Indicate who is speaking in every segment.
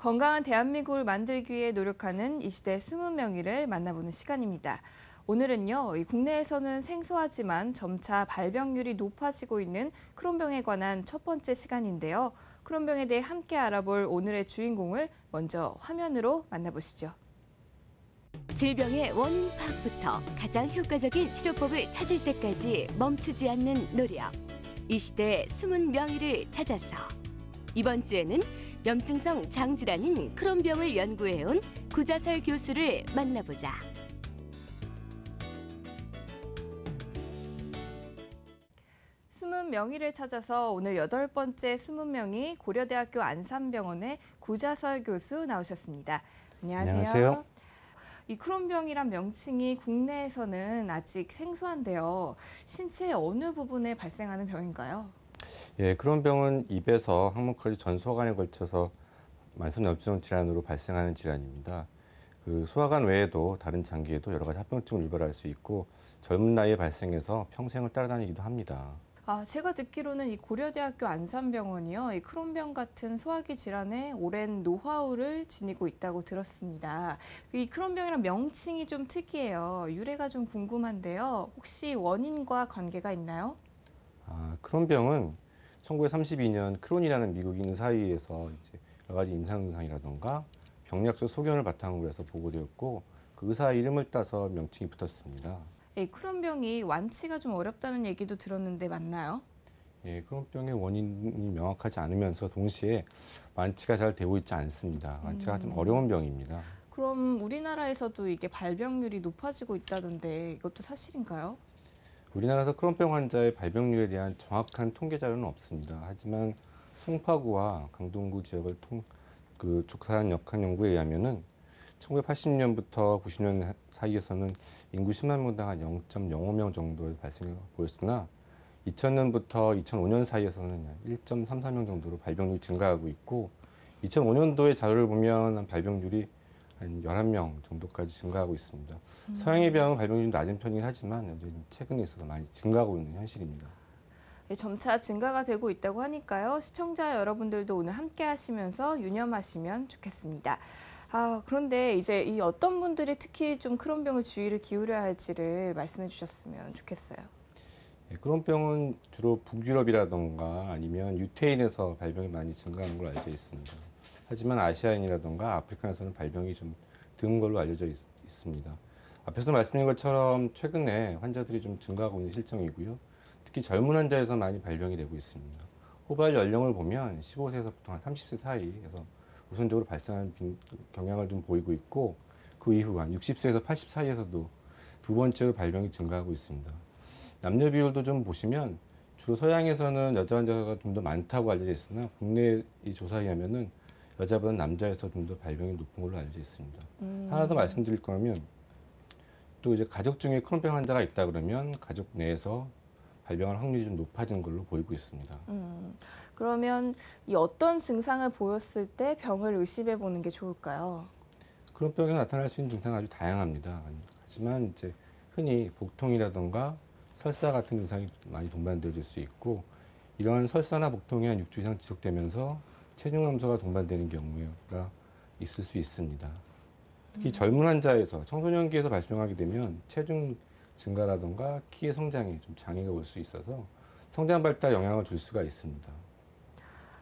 Speaker 1: 건강한 대한민국을 만들기 위해 노력하는 이 시대 숨은 명의를 만나보는 시간입니다. 오늘은요, 국내에서는 생소하지만 점차 발병률이 높아지고 있는 크론병에 관한 첫 번째 시간인데요. 크론병에 대해 함께 알아볼 오늘의 주인공을 먼저 화면으로 만나보시죠.
Speaker 2: 질병의 원인 파악부터 가장 효과적인 치료법을 찾을 때까지 멈추지 않는 노력. 이 시대의 숨은 명의를 찾아서 이번 주에는 염증성 장질환인 크론병을 연구해온 구자설 교수를 만나보자.
Speaker 1: 숨은 명의를 찾아서 오늘 8번째 숨은 명의 고려대학교 안산병원의 구자설 교수 나오셨습니다. 안녕하세요.
Speaker 3: 안녕하세요.
Speaker 1: 이 크론병이란 명칭이 국내에서는 아직 생소한데요. 신체의 어느 부분에 발생하는 병인가요?
Speaker 3: 예, 크론병은 입에서 항문까지 전 소화관에 걸쳐서 만성염증 질환으로 발생하는 질환입니다. 그 소화관 외에도 다른 장기에도 여러 가지 합병증을 유발할 수 있고 젊은 나이에 발생해서 평생을 따라다니기도 합니다.
Speaker 1: 제가 듣기로는 이 고려대학교 안산병원이요, 이 크론병 같은 소화기 질환에 오랜 노하우를 지니고 있다고 들었습니다. 이 크론병이란 명칭이 좀 특이해요. 유래가 좀 궁금한데요. 혹시 원인과 관계가 있나요?
Speaker 3: 크론병은 1932년 크론이라는 미국인 사이에서 이제 여러 가지 임상 증상이라던가 병리학적 소견을 바탕으로 해서 보고되었고 그 의사 이름을 따서 명칭이 붙었습니다.
Speaker 1: 이 크론병이 완치가 좀 어렵다는 얘기도 들었는데 맞나요?
Speaker 3: 예, 크론병의 원인이 명확하지 않으면서 동시에 완치가 잘 되고 있지 않습니다. 완치가 좀 어려운 병입니다.
Speaker 1: 그럼 우리나라에서도 이게 발병률이 높아지고 있다던데 이것도 사실인가요?
Speaker 3: 우리나라에서 크론병 환자의 발병률에 대한 정확한 통계 자료는 없습니다. 하지만 송파구와 강동구 지역을 조사한 역학 연구에 의하면은 1980년부터 90년 사이에서는 인구 10만 명당 한 0.05명 정도의 발생을 보였으나 2000년부터 2005년 사이에서는 1.34명 정도로 발병률이 증가하고 있고 2005년도의 자료를 보면 발병률이 한 11명 정도까지 증가하고 있습니다. 서양에 비하면 발병률이 낮은 편이긴 하지만 여전히 최근에 있어서 많이 증가하고 있는 현실입니다.
Speaker 1: 점차 증가가 되고 있다고 하니까요. 시청자 여러분들도 오늘 함께 하시면서 유념하시면 좋겠습니다. 그런데 이제 이 어떤 분들이 특히 좀 크론병을 주의를 기울여야 할지를 말씀해 주셨으면 좋겠어요.
Speaker 3: 예, 크론병은 주로 북유럽이라던가 아니면 유태인에서 발병이 많이 증가하는 걸로 알려져 있습니다. 하지만 아시아인이라던가 아프리카에서는 발병이 좀 드문 걸로 알려져 있습니다. 앞에서 말씀드린 것처럼 최근에 환자들이 좀 증가하고 있는 실정이고요. 특히 젊은 환자에서 많이 발병이 되고 있습니다. 호발 연령을 보면 15세에서부터 한 30세 사이에서 우선적으로 발생하는 경향을 좀 보이고 있고 그 이후 한 60세에서 80 사이에서도 두 번째로 발병이 증가하고 있습니다. 남녀 비율도 좀 보시면 주로 서양에서는 여자 환자가 좀 더 많다고 알려져 있으나 국내 이 조사에 의하면은 여자보다 남자에서 좀 더 발병이 높은 걸로 알려져 있습니다. 하나 더 말씀드릴 거면 또 이제 가족 중에 크론병 환자가 있다 그러면 가족 내에서 발병할 확률이 좀 높아진 걸로 보이고 있습니다.
Speaker 1: 그러면 이 어떤 증상을 보였을 때 병을 의심해 보는 게 좋을까요?
Speaker 3: 크론병에 나타날 수 있는 증상은 아주 다양합니다. 하지만 이제 흔히 복통이라던가 설사 같은 증상이 많이 동반되어질 수 있고 이러한 설사나 복통이 한 6주 이상 지속되면서 체중 감소가 동반되는 경우가 있을 수 있습니다. 특히 젊은 환자에서 청소년기에서 발병하게 되면 체중 증가라던가 키의 성장에 좀 장애가 올 수 있어서 성장 발달에 영향을 줄 수가 있습니다.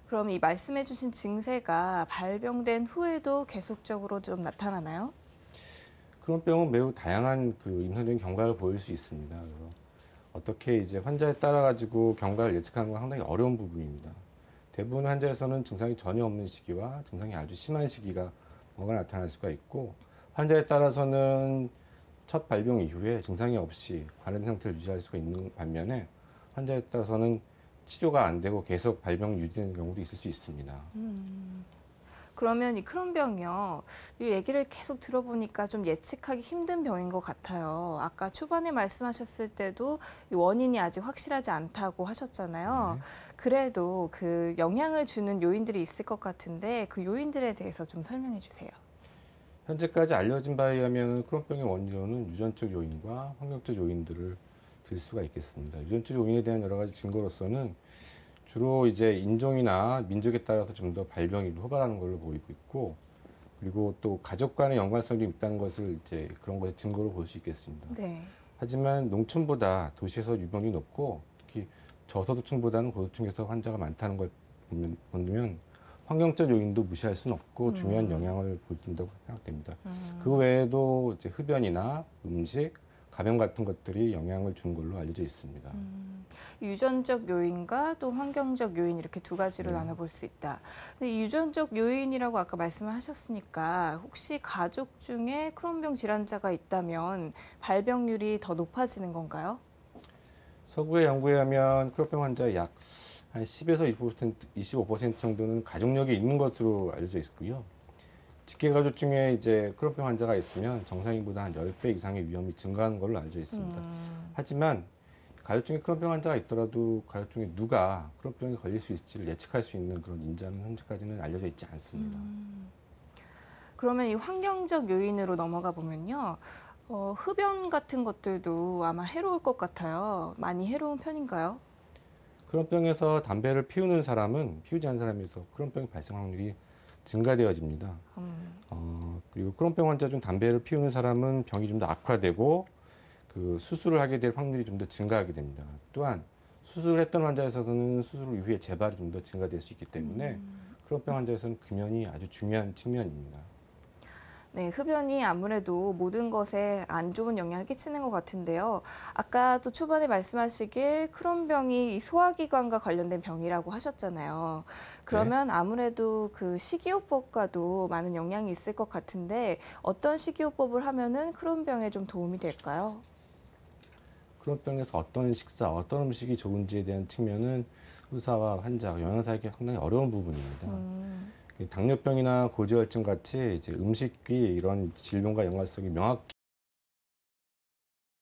Speaker 1: 그럼 이 말씀해 주신 증세가 발병된 후에도 계속적으로 좀 나타나나요?
Speaker 3: 크론병은 매우 다양한 임상적인 경과를 보일 수 있습니다. 그래서 어떻게 이제 환자에 따라 가지고 경과를 예측하는 건 상당히 어려운 부분입니다. 대부분 환자에서는 증상이 전혀 없는 시기와 증상이 아주 심한 시기가 뭐가 나타날 수가 있고 환자에 따라서는 첫 발병 이후에 증상이 없이 관련 상태를 유지할 수가 있는 반면에 환자에 따라서는 치료가 안 되고 계속 발병이 유지되는 경우도 있을 수 있습니다.
Speaker 1: 그러면 이 크론병이요, 이 얘기를 계속 들어보니까 좀 예측하기 힘든 병인 것 같아요. 아까 초반에 말씀하셨을 때도 이 원인이 아직 확실하지 않다고 하셨잖아요.
Speaker 3: 네.
Speaker 1: 그래도 그 영향을 주는 요인들이 있을 것 같은데 그 요인들에 대해서 좀 설명해 주세요.
Speaker 3: 현재까지 알려진 바에 의하면 크론병의 원인으로는 유전적 요인과 환경적 요인들을 들 수가 있겠습니다. 유전적 요인에 대한 여러 가지 증거로서는 주로 이제 인종이나 민족에 따라서 좀 더 발병이 호발하는 걸로 보이고 있고, 그리고 또 가족과의 연관성이 있다는 것을 이제 그런 것의 증거로 볼 수 있겠습니다.
Speaker 1: 네.
Speaker 3: 하지만 농촌보다 도시에서 유병이 높고 특히 저소득층보다는 고소득층에서 환자가 많다는 걸 보면 환경적 요인도 무시할 수는 없고 중요한 영향을 보인다고 생각됩니다. 그 외에도 이제 흡연이나 음식, 감염 같은 것들이 영향을 준 걸로 알려져 있습니다.
Speaker 1: 유전적 요인과 또 환경적 요인 이렇게 두 가지로 나눠볼 수 있다. 근데 이 유전적 요인이라고 아까 말씀을 하셨으니까 혹시 가족 중에 크론병 질환자가 있다면 발병률이 더 높아지는 건가요?
Speaker 3: 서구의 연구에 하면 크론병 환자의 약 한 10에서 25% 정도는 가족력이 있는 것으로 알려져 있고요. 직계 가족 중에 이제 크론병 환자가 있으면 정상인보다 한 10배 이상의 위험이 증가하는 걸로 알려져 있습니다. 하지만 가족 중에 크론병 환자가 있더라도 가족 중에 누가 크론병에 걸릴 수 있을지를 예측할 수 있는 그런 인자는 현재까지는 알려져 있지 않습니다.
Speaker 1: 그러면 이 환경적 요인으로 넘어가 보면요. 흡연 같은 것들도 아마 해로울 것 같아요. 많이 해로운 편인가요?
Speaker 3: 크론병에서 담배를 피우는 사람은 피우지 않는 사람에서 크론병 발생 확률이 증가되어집니다. 그리고 크론병 환자 중 담배를 피우는 사람은 병이 좀 더 악화되고 그 수술을 하게 될 확률이 좀 더 증가하게 됩니다. 또한 수술을 했던 환자에서는 수술 이후에 재발이 좀 더 증가될 수 있기 때문에 크론병 환자에서는 금연이 아주 중요한 측면입니다.
Speaker 1: 네, 흡연이 아무래도 모든 것에 안 좋은 영향을 끼치는 것 같은데요. 아까 또 초반에 말씀하시길 크론병이 소화기관과 관련된 병이라고 하셨잖아요. 그러면 아무래도 그 식이요법과도 많은 영향이 있을 것 같은데 어떤 식이요법을 하면은 크론병에 좀 도움이 될까요?
Speaker 3: 크론병에서 어떤 식사, 어떤 음식이 좋은지에 대한 측면은 의사와 환자, 영양사에게 상당히 어려운 부분입니다. 당뇨병이나 고지혈증 같이 이제 음식이 이런 질병과 연관성이 명확히